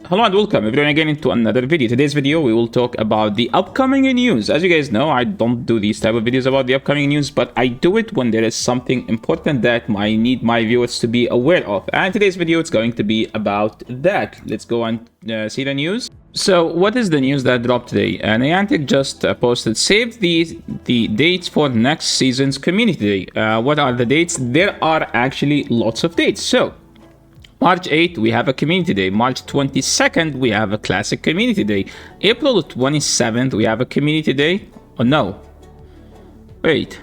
Hello and welcome everyone again into another video. Today's video we will talk about the upcoming news. As you guys know, I don't do these type of videos about the upcoming news, but I do it when there is something important that I need my viewers to be aware of. And today's video it's going to be about that. Let's go and see the news. So what is the news that dropped today? Niantic just posted save the dates for next season's community day. What are the dates? There are actually lots of dates. So March 8th, we have a community day. March 22nd, we have a classic community day. April 27th, we have a community day. Oh no. Wait.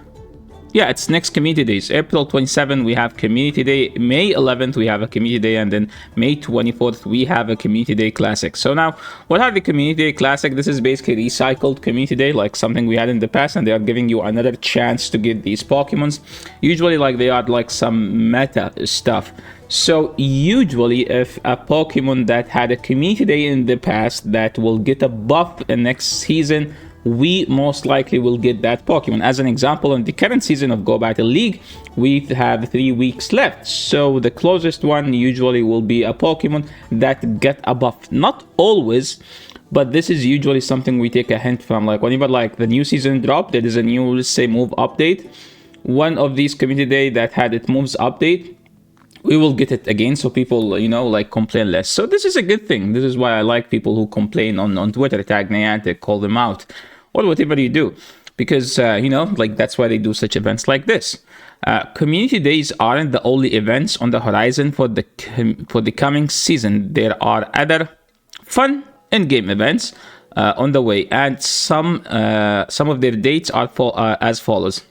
Yeah, it's next community days. April 27th, we have community day. May 11th, we have a community day. And then May 24th, we have a community day classic. So now, what are the community day classic? This is basically recycled community day, like something we had in the past. And they are giving you another chance to get these Pokemons. Usually, like they are like some meta stuff. So usually if a Pokemon that had a community day in the past that will get a buff in next season, we most likely will get that Pokemon. As an example, in the current season of Go Battle League, we have 3 weeks left. So the closest one usually will be a Pokemon that get a buff. Not always, but this is usually something we take a hint from. Like whenever like the new season drop, there is a new, let's say, move update. One of these community day that had it moves update, we will get it again, so people, like complain less. So this is a good thing. This is why I like people who complain on Twitter, tag Niantic, call them out, or whatever you do. Because, like that's why they do such events like this. Community days aren't the only events on the horizon for the coming season. There are other fun in-game events on the way, and some of their dates are as follows.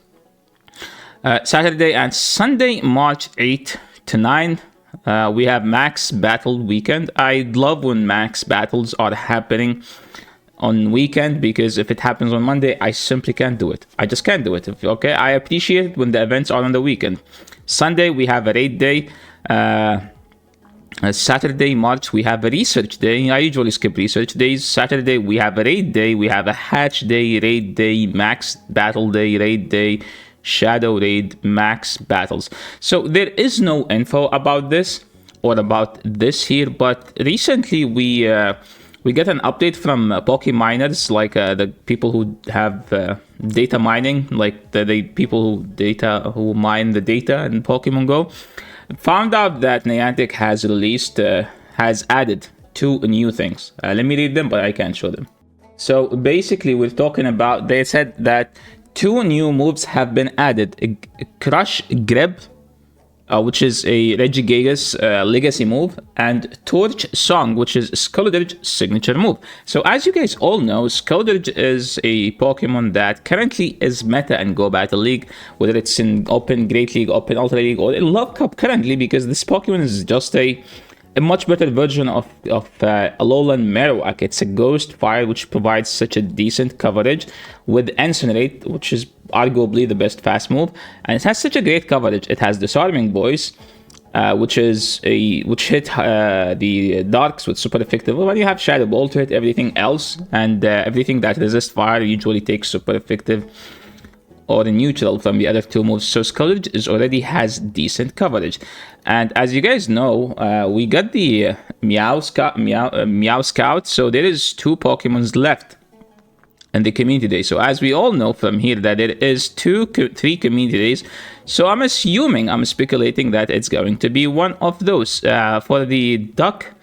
Saturday and Sunday, March 8th to 9, we have Max Battle Weekend. I love when Max Battles are happening on weekend, because if it happens on Monday, I simply can't do it. I just can't do it. Okay, I appreciate it when the events are on the weekend. Sunday, we have a raid day. Saturday, March, we have a research day. I usually skip research days. Saturday, we have a raid day. We have a hatch day, raid day, Max Battle day, raid day, Shadow Raid, Max Battles. So there is no info about this or about this here, but recently we get an update from Pokeminers, like the people who have data mining, like the people who mine the data in Pokemon Go, found out that Niantic has added 2 new things. Let me read them, but I can't show them. So basically, we're talking about, they said that 2 new moves have been added. Crush Grip, which is a Regigigas legacy move, and Torch Song, which is Skeledirge signature move. So as you guys all know, Skeledirge is a Pokemon that currently is meta in Go Battle League, whether it's in Open Great League, Open Ultra League, or in Love Cup currently, because this Pokemon is just a much better version of Alolan Marowak. It's a Ghost Fire, which provides such a decent coverage with Incinerate, which is arguably the best fast move, and it has such a great coverage. It has Disarming Voice, which hit the Darks with super effective. When you have Shadow Ball to hit everything else, and everything that resists fire usually takes super effective or neutral from the other 2 moves. So Skeledirge already has decent coverage. And as you guys know, we got the Meow Scout, so there is 2 Pokemons left in the community day. So as we all know from here that there is 3 community days. So I'm speculating that it's going to be one of those. For the Duck,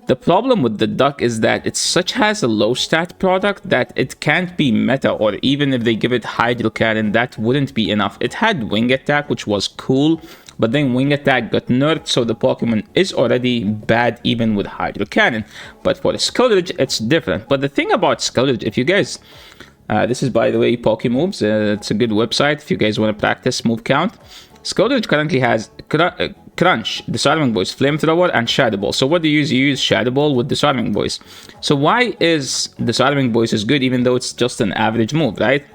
the problem with the Duck is that it has a low stat product that it can't be meta, or even if they give it Hydro Cannon, that wouldn't be enough. It had Wing Attack, which was cool, but then Wing Attack got nerfed, so the Pokemon is already bad even with Hydro Cannon. But for the Skeledirge, it's different. But the thing about Skeledirge, if you guys, this is by the way Pokemoves, it's a good website if you guys want to practice move count. Skeledirge currently has Crunch, Disarming Voice, Flamethrower, and Shadow Ball. So what do you use? You use Shadow Ball with Disarming Voice. So why is Disarming Voice is good even though it's just an average move, right?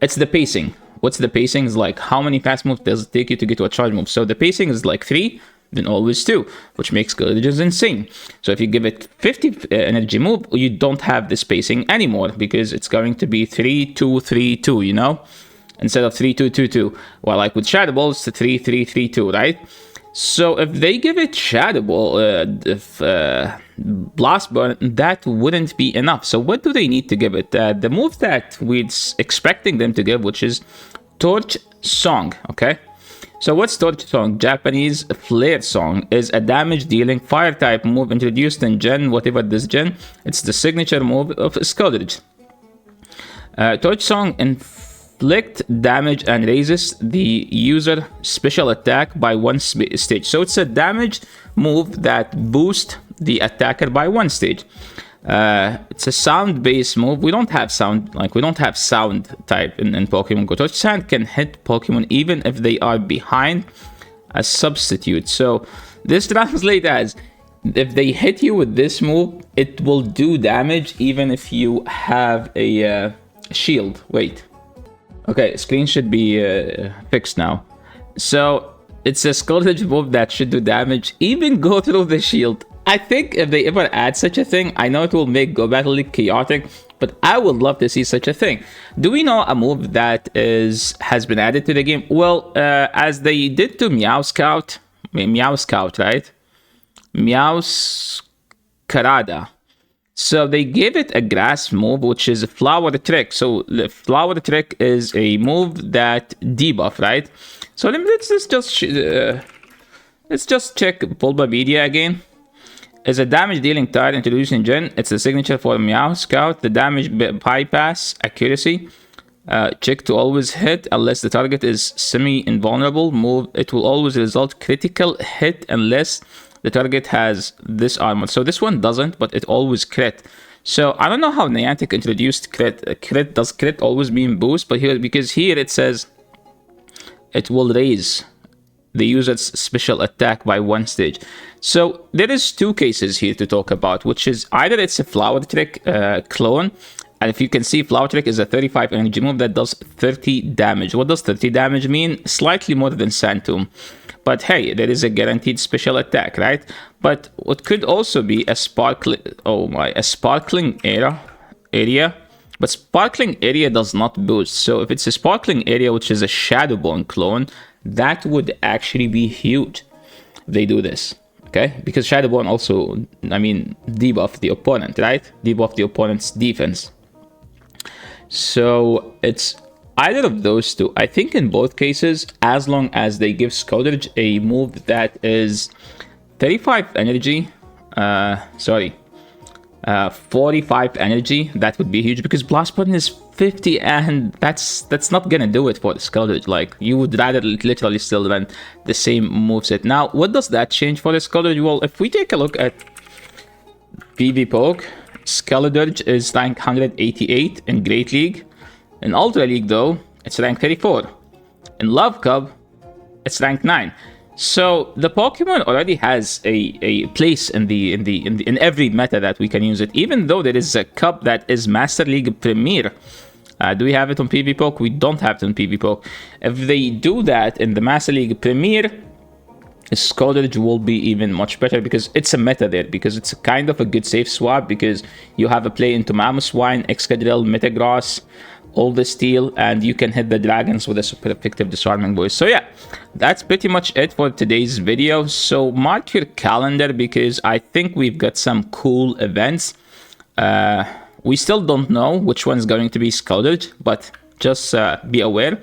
It's the pacing. What's the pacing? Is like how many fast moves does it take you to get to a charge move? So the pacing is like 3, then always 2, which makes Skeledirge insane. So if you give it 50 energy move, you don't have the spacing anymore, because it's going to be 3-2-3-2, instead of 3-2-2-2. Well, like with Shadow Ball, it's 3-3-3-2, right? So if they give it Shadow Ball, if Blast Burn, that wouldn't be enough. So what do they need to give it? The move that we're expecting them to give, which is Torch Song, okay? So what's Torch Song? Japanese Flare Song is a damage dealing fire type move introduced in Gen, whatever this Gen. It's the signature move of Skeledirge. Torch Song inflict damage and raises the user special attack by one stage. So it's a damage move that boosts the attacker by one stage. It's a sound-based move. We don't have sound, we don't have sound type in Pokemon Go. Torch Sand can hit Pokemon even if they are behind a substitute. So this translates as, if they hit you with this move, it will do damage even if you have a shield. Wait. Okay, screen should be fixed now. So it's a Skeledirge move that should do damage, even go through the shield. I think if they ever add such a thing, I know it will make Go Battle League chaotic, but I would love to see such a thing. Do we know a move that has been added to the game? Well, as they did to Meow Scout, right? Meowscarada. So they gave it a grass move, which is a Flower Trick. So the Flower Trick is a move that debuff, right? So let's just check Bulbapedia again. Is a damage dealing type introduced in Gen. It's a signature for Meow Scout. The damage bypass accuracy. Check to always hit unless the target is semi-invulnerable. Move. It will always result critical hit unless the target has this armor. So this one doesn't, but it always crit. So I don't know how Niantic introduced crit. Does crit always mean boost? But here, because here it says it will raise the user's special attack by one stage. So there is two cases here to talk about, which is either it's a Flower Trick clone, and if you can see, Flower Trick is a 35 energy move that does 30 damage. What does 30 damage mean? Slightly more than Sand Tomb. But hey, there is a guaranteed special attack, right? But what could also be a sparkling area. But sparkling area does not boost. So if it's a sparkling area, which is a Shadowbone clone, that would actually be huge if they do this, okay? Because Shadowbone also, debuff the opponent, right? Debuff the opponent's defense. So it's either of those two. I think in both cases, as long as they give Skeledirge a move that is 35 energy, 45 energy, that would be huge, because Blast Button is 50, and that's not gonna do it for the Skeledirge. Like, you would rather literally still run the same moveset. Now, what does that change for the Skeledirge? Well, if we take a look at PvPoke, Skeledirge is rank 188 in Great League. In Ultra League, though, it's rank 34. In Love Cup, it's rank 9. So the Pokemon already has a place in every meta that we can use it. Even though there is a cup that is Master League Premier. Do we have it on PvPoke? We don't have it on PvPoke. If they do that in the Master League Premier, Skeledirge will be even much better, because it's a meta there, because it's a kind of a good safe swap, because you have a play into Mamoswine, Excadrill, Metagross, all the steel, and you can hit the dragons with a super effective disarming voice. So yeah, that's pretty much it for today's video. So mark your calendar, because I think we've got some cool events. We still don't know which one's going to be Skeledirge, but just be aware.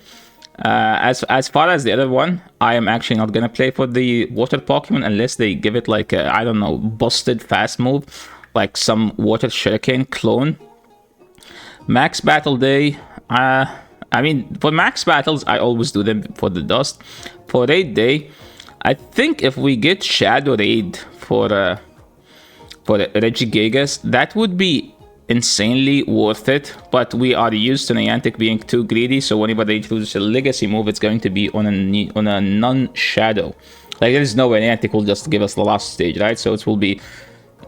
As far as the other one, I am actually not gonna play for the water Pokemon unless they give it like a, I don't know, busted fast move, like some water shuriken clone. Max Battle Day, for Max Battles, I always do them for the Dust. For Raid Day, I think if we get Shadow Raid for Regigigas, that would be insanely worth it. But we are used to Niantic being too greedy, so whenever they introduce a Legacy move, it's going to be on a non-Shadow. Like, there is no way Niantic will just give us the last stage, right? So it will be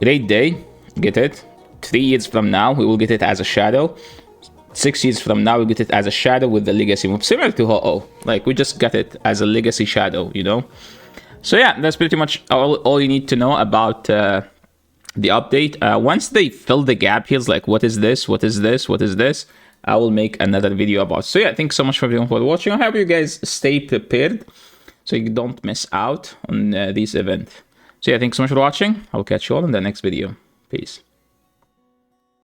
Raid Day, get it. 3 years from now, we will get it as a Shadow. 6 years from now, we get it as a Shadow with the Legacy move. Similar to Ho-Oh. Like, we just got it as a Legacy Shadow, you know? So yeah, that's pretty much all you need to know about the update. Once they fill the gap here, like, what is this? What is this? What is this? I will make another video about it. So yeah, thanks so much for everyone for watching. I hope you guys stay prepared so you don't miss out on these events. So yeah, thanks so much for watching. I'll catch you all in the next video. Peace.